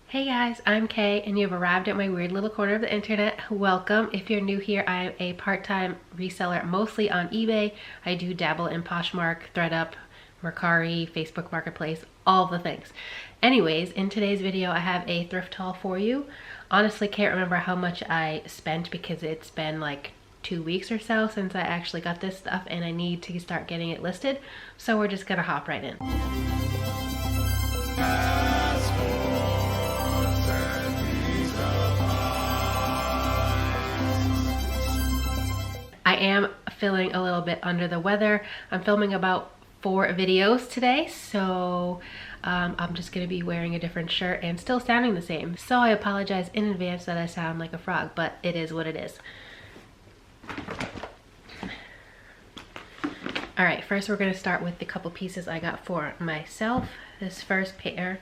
Hey guys, I'm Kay and you've arrived at my weird little corner of the internet. Welcome. If you're new here, I am a part-time reseller mostly on eBay. I do dabble in Poshmark, ThreadUp, Mercari, Facebook Marketplace, all the things. Anyways, in today's video I have a thrift haul for you. Honestly can't remember how much I spent because it's been like 2 weeks or so since I actually got this stuff and I need to start getting it listed. So we're just gonna hop right in. I am feeling a little bit under the weather. I'm filming about 4 videos today, so I'm just gonna be wearing a different shirt and still sounding the same. So I apologize in advance that I sound like a frog, but it is what it is. All right, first we're gonna start with the couple pieces I got for myself. This first pair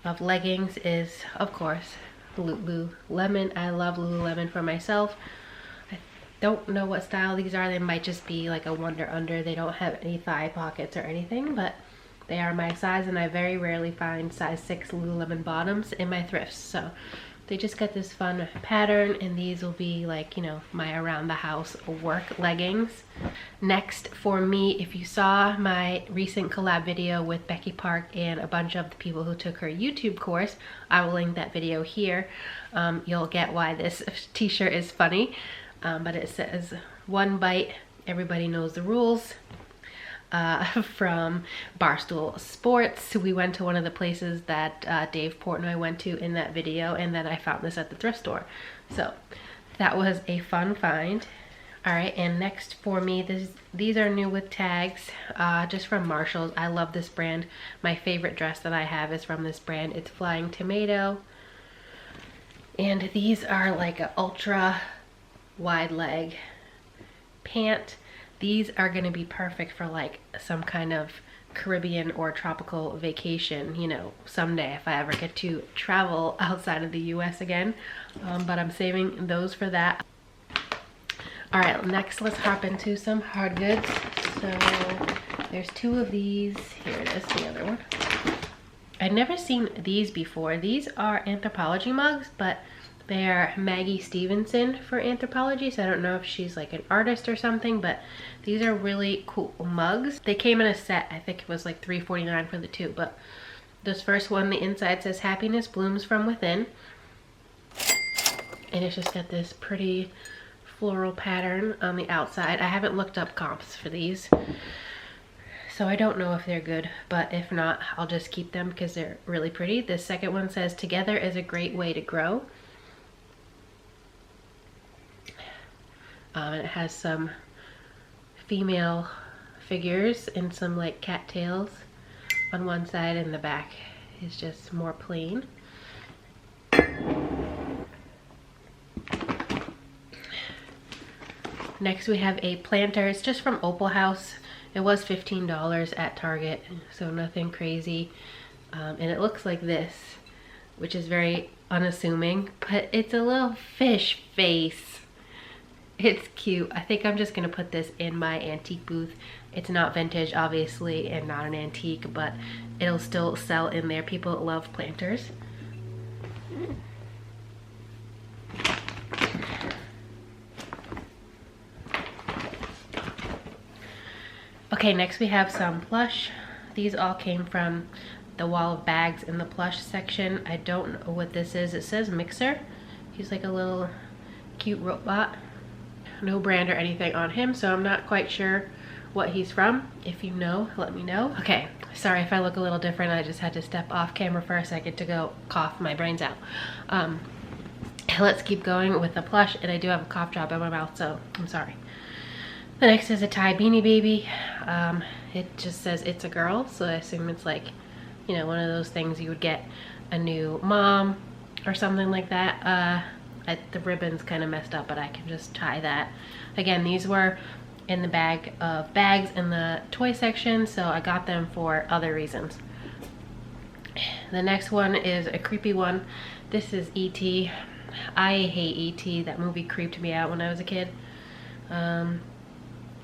of leggings is, of course, Lululemon. I love Lululemon for myself. Don't know what style these are. They might just be like a Wonder Under. They don't have any thigh pockets or anything, but they are my size and I very rarely find size 6 Lululemon bottoms in my thrifts. So they just got this fun pattern and these will be like, you know, my around the house work leggings. Next for me, if you saw my recent collab video with Becky Park and a bunch of the people who took her YouTube course, I will link that video here. You'll get why this t-shirt is funny. But it says, "One bite, everybody knows the rules," from Barstool Sports. We went to one of the places that Dave Portnoy went to in that video, and then I found this at the thrift store. So that was a fun find. All right, and next for me, these are new with tags, just from Marshalls. I love this brand. My favorite dress that I have is from this brand. It's Flying Tomato. And these are like an ultra wide leg pant. These are going to be perfect for like some kind of Caribbean or tropical vacation, you know, someday if I ever get to travel outside of the US again. But I'm saving those for that. All right, next let's hop into some hard goods. So there's 2 of these. Here it is, the other one. I'd never seen these before. These are Anthropologie mugs, but they are Maggie Stevenson for Anthropologie, so I don't know if she's like an artist or something, but these are really cool mugs. They came in a set. I think it was like $3.49 for the 2, but this first one, the inside says "Happiness blooms from within," and it's just got this pretty floral pattern on the outside. I haven't looked up comps for these, so I don't know if they're good, but if not, I'll just keep them because they're really pretty. The second one says, "Together is a great way to grow." And it has some female figures and some like cattails on one side, and the back is just more plain. Next we have a planter. It's just from Opal House. It was $15 at Target, so nothing crazy. And it looks like this, which is very unassuming, but it's a little fish face. It's cute. I think I'm just gonna put this in my antique booth. It's not vintage, obviously, and not an antique, but it'll still sell in there. People love planters. Okay, next we have some plush. These all came from the wall of bags in the plush section. I don't know what this is. It says Mixer. He's like a little cute robot. No brand or anything on him, so I'm not quite sure what he's from. If you know, let me know. Okay, sorry if I look a little different. I just had to step off camera for a second to go cough my brains out. Let's keep going with the plush, and I do have a cough drop in my mouth, so I'm sorry. The next is a Thai Beanie Baby. It just says "It's a girl," so I assume it's like, you know, one of those things you would get a new mom or something like that. The ribbon's kind of messed up, but I can just tie that. Again, these were in the bag of bags in the toy section, so I got them for other reasons. The next one is a creepy one. This is E.T. I hate E.T. That movie creeped me out when I was a kid. I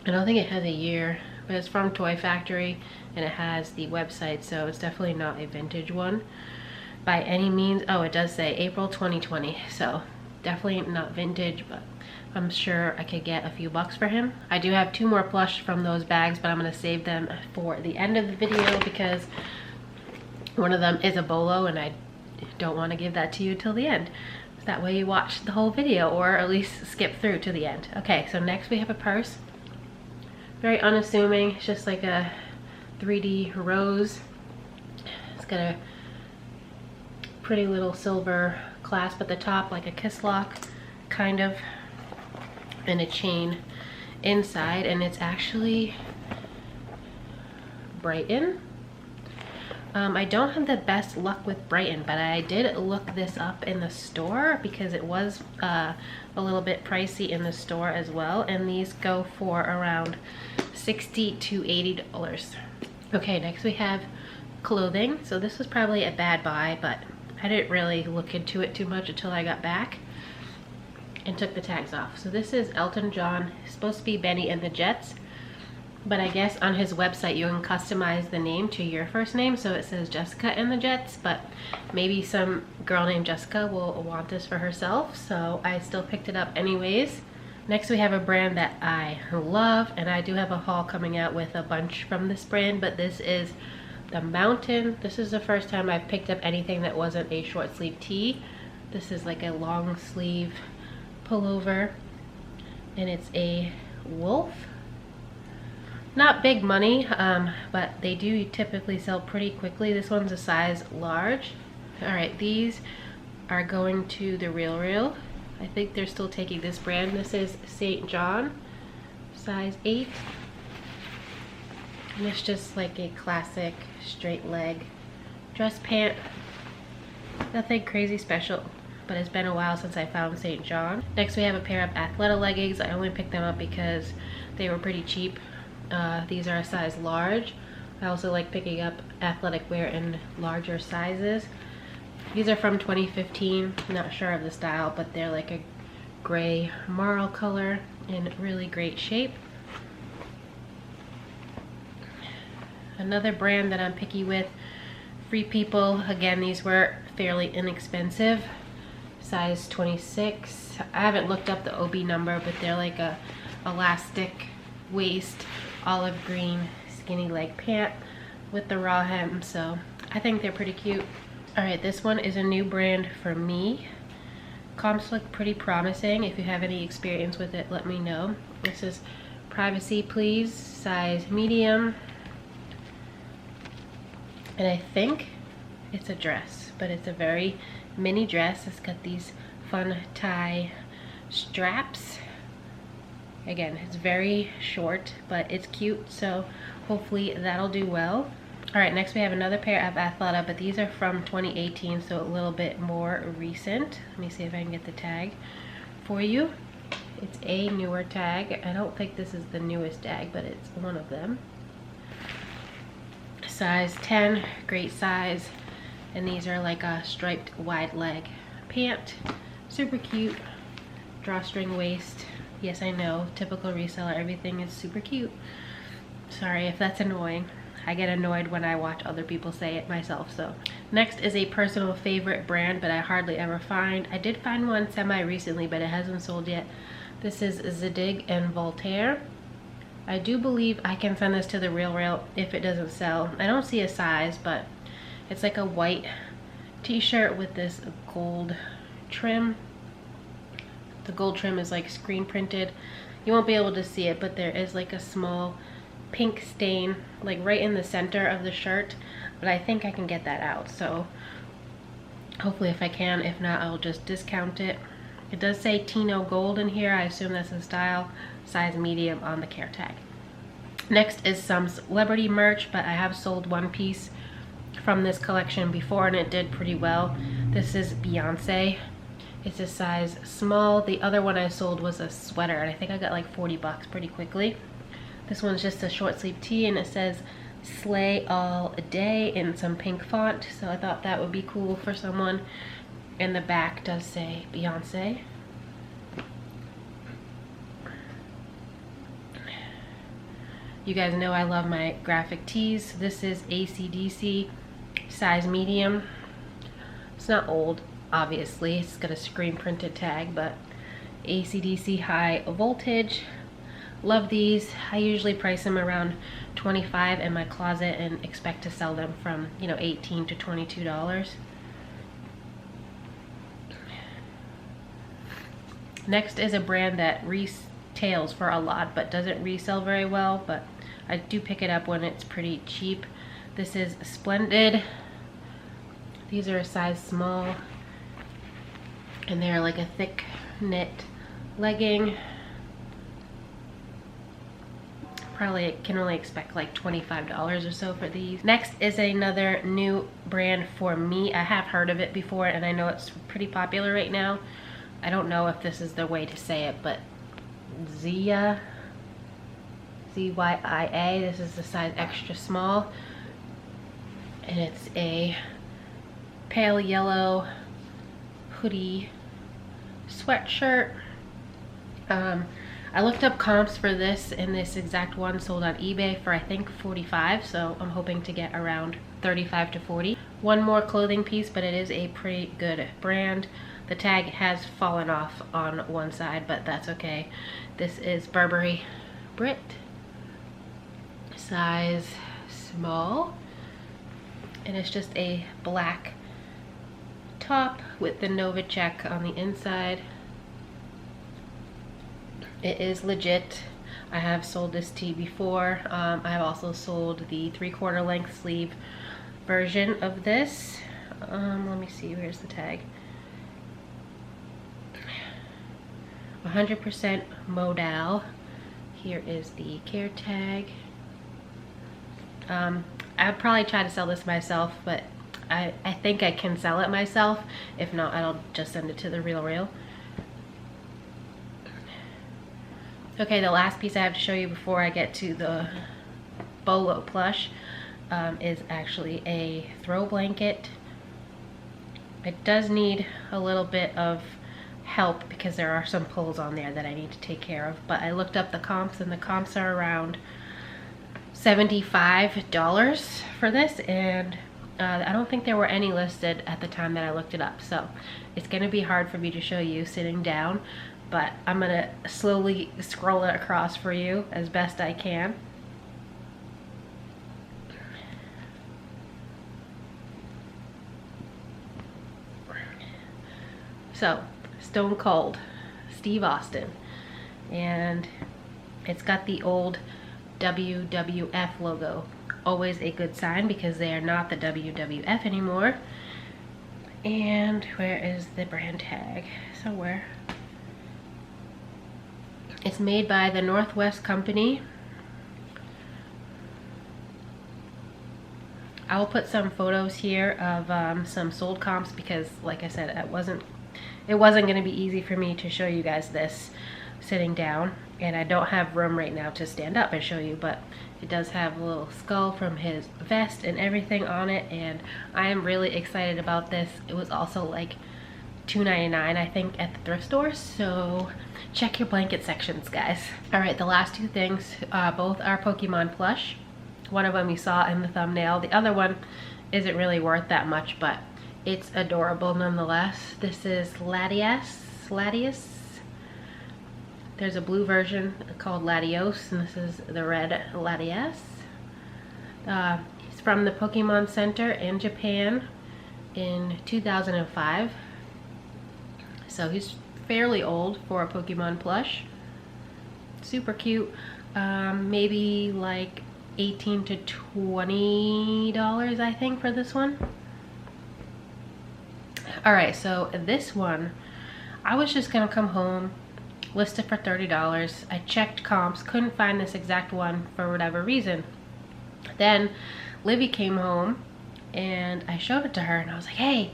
don't think it has a year, but it's from Toy Factory and it has the website, so it's definitely not a vintage one. by any means. Oh, it does say April 2020, so definitely not vintage, but I'm sure I could get a few bucks for him. I do have 2 more plush from those bags, but I'm gonna save them for the end of the video because one of them is a bolo and I don't want to give that to you till the end. So that way you watch the whole video, or at least skip through to the end. Okay, so next we have a purse. Very unassuming, it's just like a 3D rose. It's got a pretty little silver clasp at the top, like a kiss lock, kind of, and a chain inside, and it's actually Brighton. I don't have the best luck with Brighton, but I did look this up in the store because it was a little bit pricey in the store as well, and these go for around $60 to $80. Okay, next we have clothing. So this was probably a bad buy, but I didn't really look into it too much until I got back and took the tags off. So this is Elton John. It's supposed to be Benny and the Jets, but I guess on his website you can customize the name to your first name, so it says Jessica and the Jets, but maybe some girl named Jessica will want this for herself, so I still picked it up anyways. Next we have a brand that I love, and I do have a haul coming out with a bunch from this brand, but this is the Mountain. This is the first time I've picked up anything that wasn't a short sleeve tee. This is like a long sleeve pullover, and it's a wolf. Not big money, but they do typically sell pretty quickly. This one's a size large. All right, these are going to the Real. I think they're still taking this brand. This is St. John, size 8. And it's just like a classic straight leg dress pant. Nothing crazy special, but it's been a while since I found St. John. Next we have a pair of Athleta leggings. I only picked them up because they were pretty cheap. These are a size large. I also like picking up athletic wear in larger sizes. These are from 2015. Not sure of the style, but they're like a gray marl color in really great shape. Another brand that I'm picky with, Free People. Again, these were fairly inexpensive. Size 26. I haven't looked up the OB number, but they're like a elastic waist, olive green skinny leg pant with the raw hem, so I think they're pretty cute. All right, this one is a new brand for me. Comps look pretty promising. If you have any experience with it, let me know. This is Privacy Please, size medium, and I think it's a dress, but it's a very mini dress. It's got these fun tie straps. Again, it's very short, but it's cute, so hopefully that'll do well. All right, next we have another pair of Athleta, but these are from 2018, so a little bit more recent. Let me see if I can get the tag for you. It's a newer tag. I don't think this is the newest tag, but it's one of them. Size 10, great size, and these are like a striped wide leg pant. Super cute, drawstring waist. Yes, I know, typical reseller, everything is super cute. Sorry if that's annoying. I get annoyed when I watch other people say it myself. So next is a personal favorite brand, but I hardly ever find. I did find one semi-recently, but it hasn't sold yet. This is Zadig and Voltaire. I do believe I can send this to the Real if it doesn't sell. I don't see a size, but it's like a white t-shirt with this gold trim. The gold trim is like screen printed. You won't be able to see it, but there is like a small pink stain like right in the center of the shirt, but I think I can get that out, so hopefully if I can. If not, I'll just discount it. It does say Tino Gold in here. I assume that's the style. Size medium on the care tag. Next is some celebrity merch, but I have sold one piece from this collection before and it did pretty well. This is Beyonce. It's a size small. The other one I sold was a sweater, and I think I got like 40 bucks pretty quickly. This one's just a short sleeve tee, and it says Slay All Day in some pink font, so I thought that would be cool for someone. And the back does say Beyonce. You guys know I love my graphic tees. This is AC/DC, size medium. It's not old, obviously. It's got a screen printed tag, but AC/DC high voltage. Love these. I usually price them around $25 in my closet and expect to sell them from, you know, $18 to $22. Next is a brand that retails for a lot but doesn't resell very well, but I do pick it up when it's pretty cheap. This is Splendid. These are a size small, and they're like a thick knit legging. Probably can only expect like $25 or so for these. Next is another new brand for me. I have heard of it before, and I know it's pretty popular right now. I don't know if this is the way to say it, but Zya, Z-Y-I-A. This is the size extra small, and it's a pale yellow hoodie sweatshirt. I looked up comps for this, and this exact one sold on eBay for I think $45, so I'm hoping to get around $35 to $40. One more clothing piece, but it is a pretty good brand. The tag has fallen off on one side, but that's okay. This is Burberry Brit, size small, and it's just a black top with the Nova check on the inside. It is legit. I have sold this tee before. I have also sold the 3/4 length sleeve version of this. Let me see, where's the tag? 100% modal. Here is the care tag. I'd probably try to sell this myself, but I think I can sell it myself. If not, I'll just send it to the Real. Okay, the last piece I have to show you before I get to the BOLO plush is actually a throw blanket. It does need a little bit of help because there are some pulls on there that I need to take care of, but I looked up the comps, and the comps are around $75 for this, and I don't think there were any listed at the time that I looked it up, so it's going to be hard for me to show you sitting down, but I'm going to slowly scroll it across for you as best I can. So, Stone Cold, Steve Austin, and it's got the old WWF logo. Always a good sign because they are not the WWF anymore. And where is the brand tag? Somewhere. It's made by the Northwest Company. I will put some photos here of some sold comps because, like I said, it wasn't going to be easy for me to show you guys this sitting down, and I don't have room right now to stand up and show you, but it does have a little skull from his vest and everything on it, and I am really excited about this. It was also like $2.99 I think at the thrift store, so check your blanket sections, guys. All right, the last two things, both are Pokemon plush. One of them you saw in the thumbnail. The other one isn't really worth that much, but it's adorable nonetheless. This is Latias. There's a blue version called Latios, and this is the red Latias. He's from the Pokemon Center in Japan in 2005. So he's fairly old for a Pokemon plush. Super cute. Maybe like $18 to $20 I think for this one. Alright, so this one, I was just gonna come home, list it for $30. I checked comps, couldn't find this exact one for whatever reason. Then Livy came home and I showed it to her, and I was like, hey,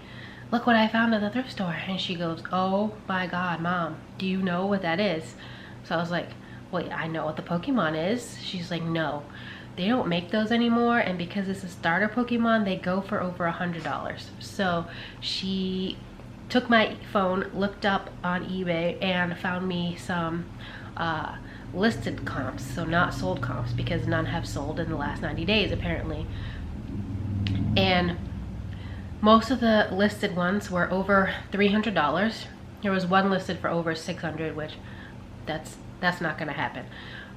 look what I found at the thrift store. And she goes, oh my god, Mom, do you know what that is? So I was like, well, I know what the Pokemon is. She's like, no, they don't make those anymore, and because it's a starter Pokemon, they go for over $100. So she took my phone, looked up on eBay, and found me some listed comps, so not sold comps, because none have sold in the last 90 days apparently. And Most of the listed ones were over $300. There was one listed for over $600, which that's not gonna happen.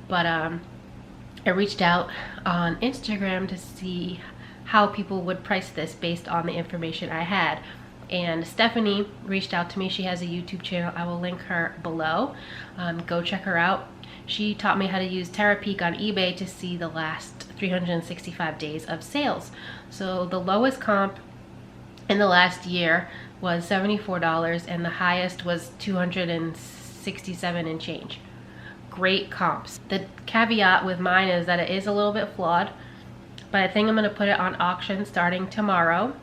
But I reached out on Instagram to see how people would price this based on the information I had. And Stephanie reached out to me. She has a YouTube channel. I will link her below. Go check her out. She taught me how to use Terapeak on eBay to see the last 365 days of sales. So the lowest comp in the last year was $74 and the highest was $267 and change. Great comps. The caveat with mine is that it is a little bit flawed, but I think I'm going to put it on auction starting tomorrow.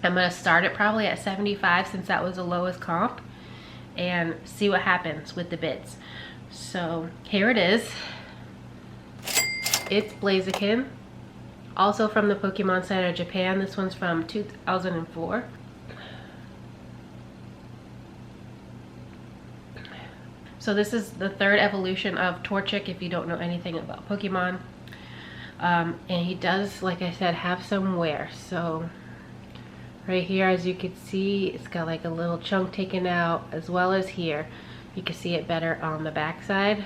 I'm going to start it probably at 75 since that was the lowest comp and see what happens with the bids. So here it is. It's Blaziken, also from the Pokemon Center Japan. This one's from 2004. So this is the third evolution of Torchic if you don't know anything about Pokemon. And he does, like I said, have some wear. So right here, as you can see, it's got like a little chunk taken out, as well as here. You can see it better on the back side.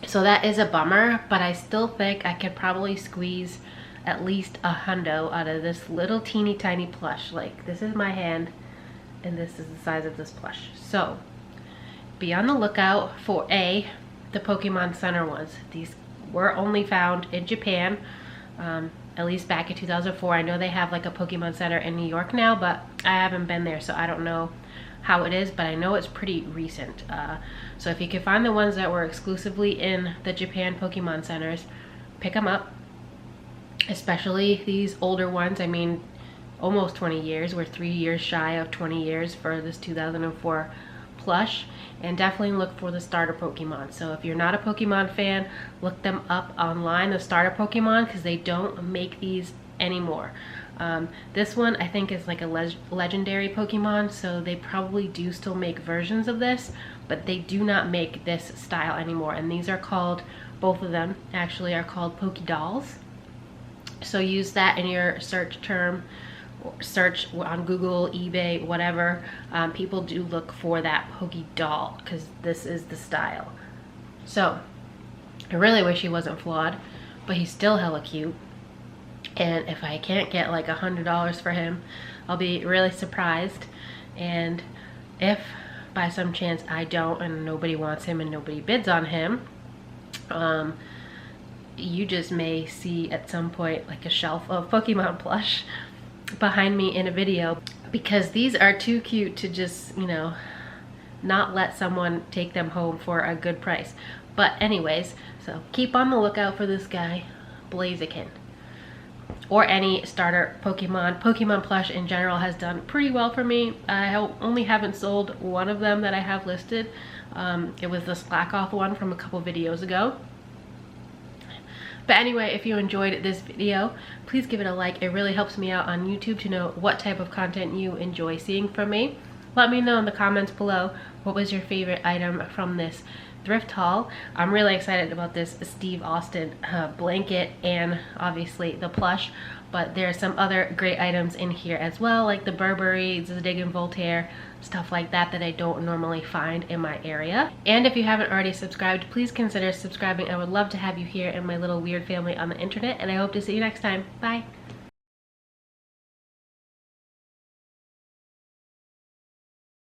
So that is a bummer, but I still think I could probably squeeze at least $100 out of this little teeny tiny plush. Like, this is my hand and this is the size of this plush. So be on the lookout for the Pokemon Center ones. These were only found in Japan, at least back in 2004. I know they have like a Pokemon Center in New York now, but I haven't been there, so I don't know how it is, but I know it's pretty recent. So if you can find the ones that were exclusively in the Japan Pokemon Centers, pick them up, especially these older ones. I mean, almost 20 years. We're 3 years shy of 20 years for this 2004 plush. And definitely look for the starter Pokemon. So if you're not a Pokemon fan, look them up online, the starter Pokemon, because they don't make these anymore. This one I think is like a legendary Pokemon, so they probably do still make versions of this, but they do not make this style anymore. And these are called, both of them actually are called Pokedolls. So use that in your search term, search on Google, eBay, whatever. People do look for that Pokedoll because this is the style. So I really wish he wasn't flawed, but he's still hella cute. And if I can't get like $100 for him, I'll be really surprised. And if by some chance I don't and nobody wants him and nobody bids on him, you just may see at some point like a shelf of Pokemon plush behind me in a video, because these are too cute to just, you know, not let someone take them home for a good price. But anyways, so keep on the lookout for this guy, Blaziken, or any starter Pokemon. Pokemon plush in general has done pretty well for me. I only haven't sold one of them that I have listed. It was the Slack Off one from a couple videos ago. But anyway, if you enjoyed this video, please give it a like. It really helps me out on YouTube to know what type of content you enjoy seeing from me. Let me know in the comments below what was your favorite item from this thrift haul. I'm really excited about this Steve Austin blanket and obviously the plush, but there are some other great items in here as well, like the Burberry, Zadig and Voltaire, stuff like that that I don't normally find in my area. And if you haven't already subscribed, please consider subscribing. I would love to have you here in my little weird family on the internet, and I hope to see you next time. Bye.